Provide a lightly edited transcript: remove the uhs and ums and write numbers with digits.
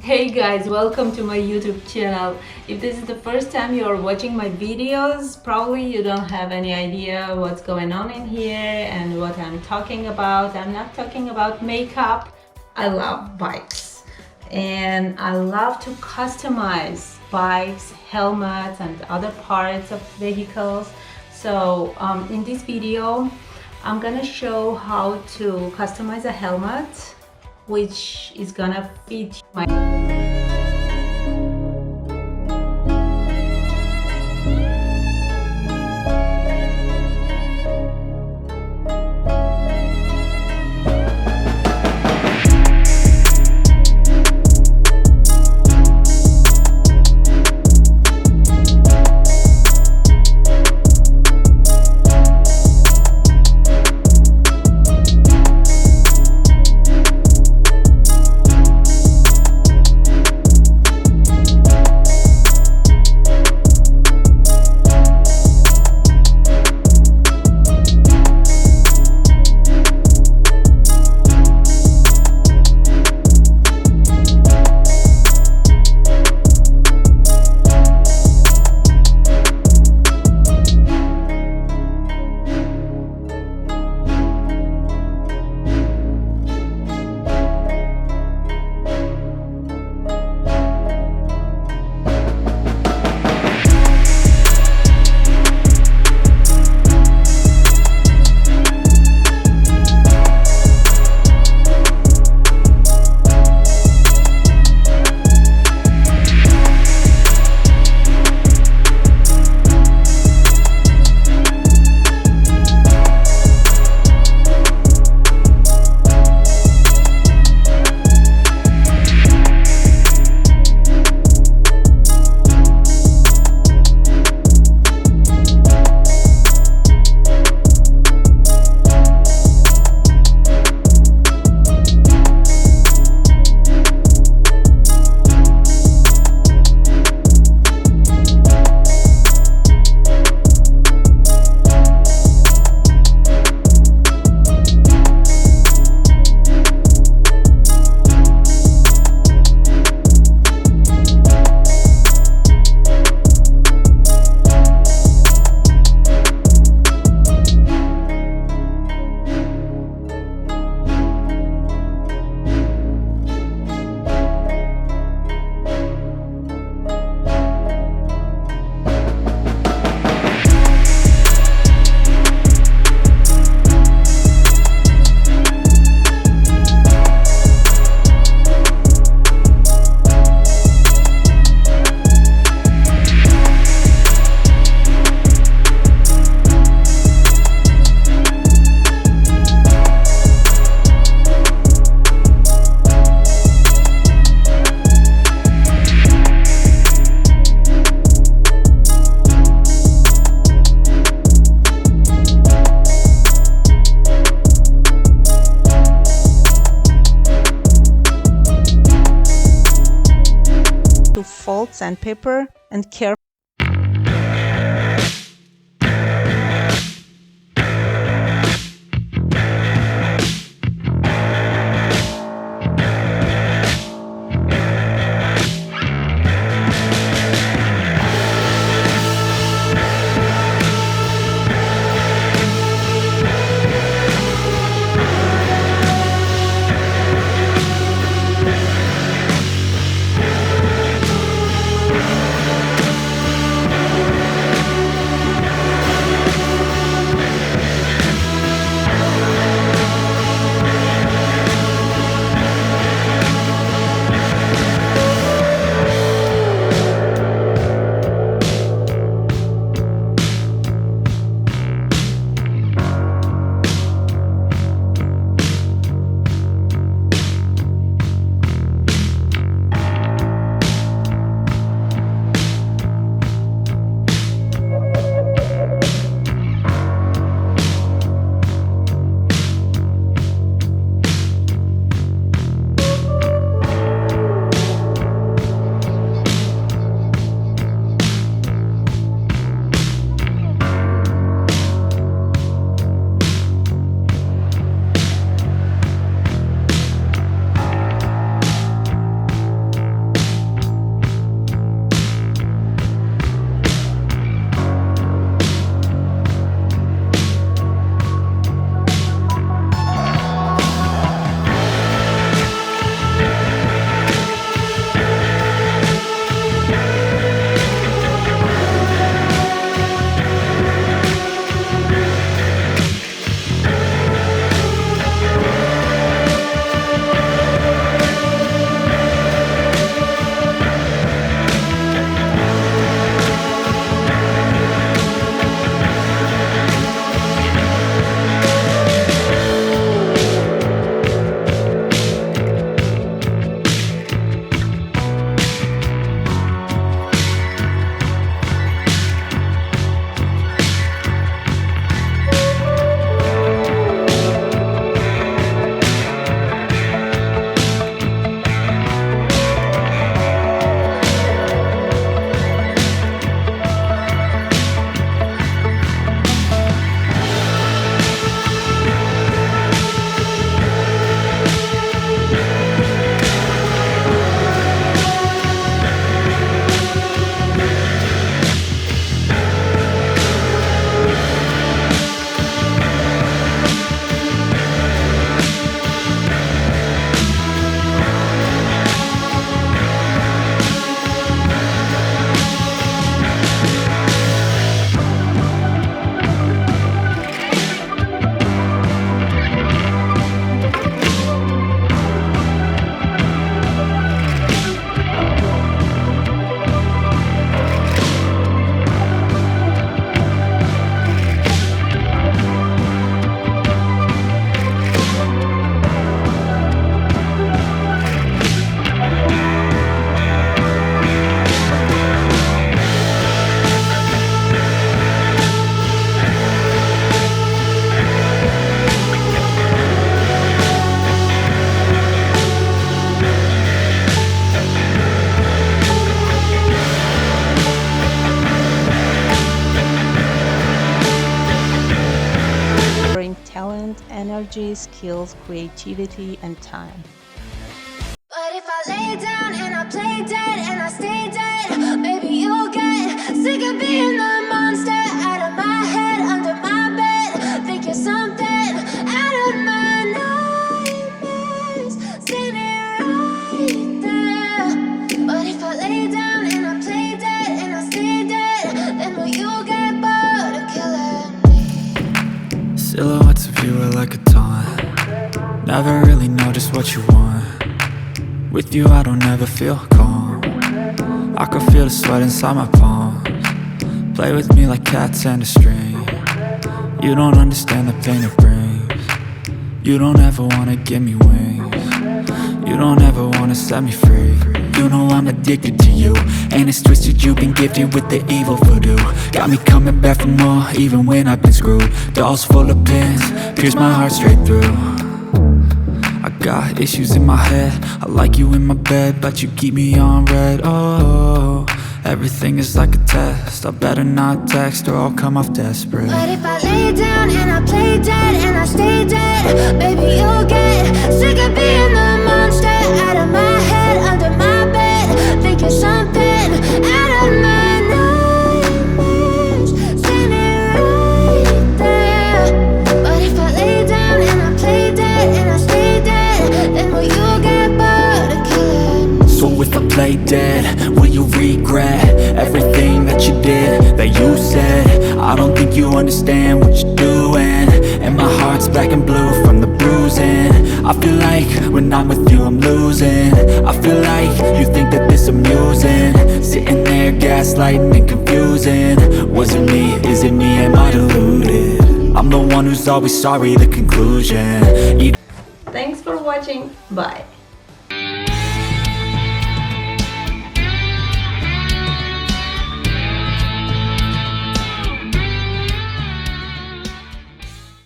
Hey guys, welcome to my YouTube channel. If this is the first time you're watching my videos, probably you don't have any idea what's going on in here and what I'm talking about. I'm not talking about makeup. I love bikes and I love to customize bikes, helmets and other parts of vehicles. So in this video, I'm gonna show how to customize a helmet which is gonna fit my to fold sandpaper and care. energy, skills, creativity, and time. But if I lay down and I play dead and I stay dead, maybe you'll get sick of being the monster out of my head, under my bed. Think you're something out of my nightmares, standing right there. But if I lay down and I play dead and I stay dead, then will you get bored of killing me? Silhouettes of you are like a taunt. Never really know just what you want. With you I don't ever feel calm. I can feel the sweat inside my palms. Play with me like cats and a string. You don't understand the pain it brings. You don't ever wanna give me wings. You don't ever wanna set me free. You know I'm addicted to you, and it's twisted, you've been gifted with the evil voodoo. Got me coming back for more, even when I've been screwed. Dolls full of pins, pierce my heart straight through. I got issues in my head, I like you in my bed, but you keep me on red. Oh, everything is like a test, I better not text or I'll come off desperate. But if I lay down and I play dead and I stay dead, baby you'll get sick of being the monster out of my head, under my bed. Think you're something out of my nightmares, standing right there. But if I lay down and I play dead and I stay dead, then will you get bored of killing me? So if I play dead, will you regret everything that you did, that you said? I don't think you understand what you're doing, and my heart's black and blue from the bruising. I feel like when I'm with you I'm losing. I feel like you think that this amusing, sitting there gaslighting and confusing. Was it me? Is it me? Am I deluded? I'm the one who's always sorry, the conclusion. Thanks for watching. Bye.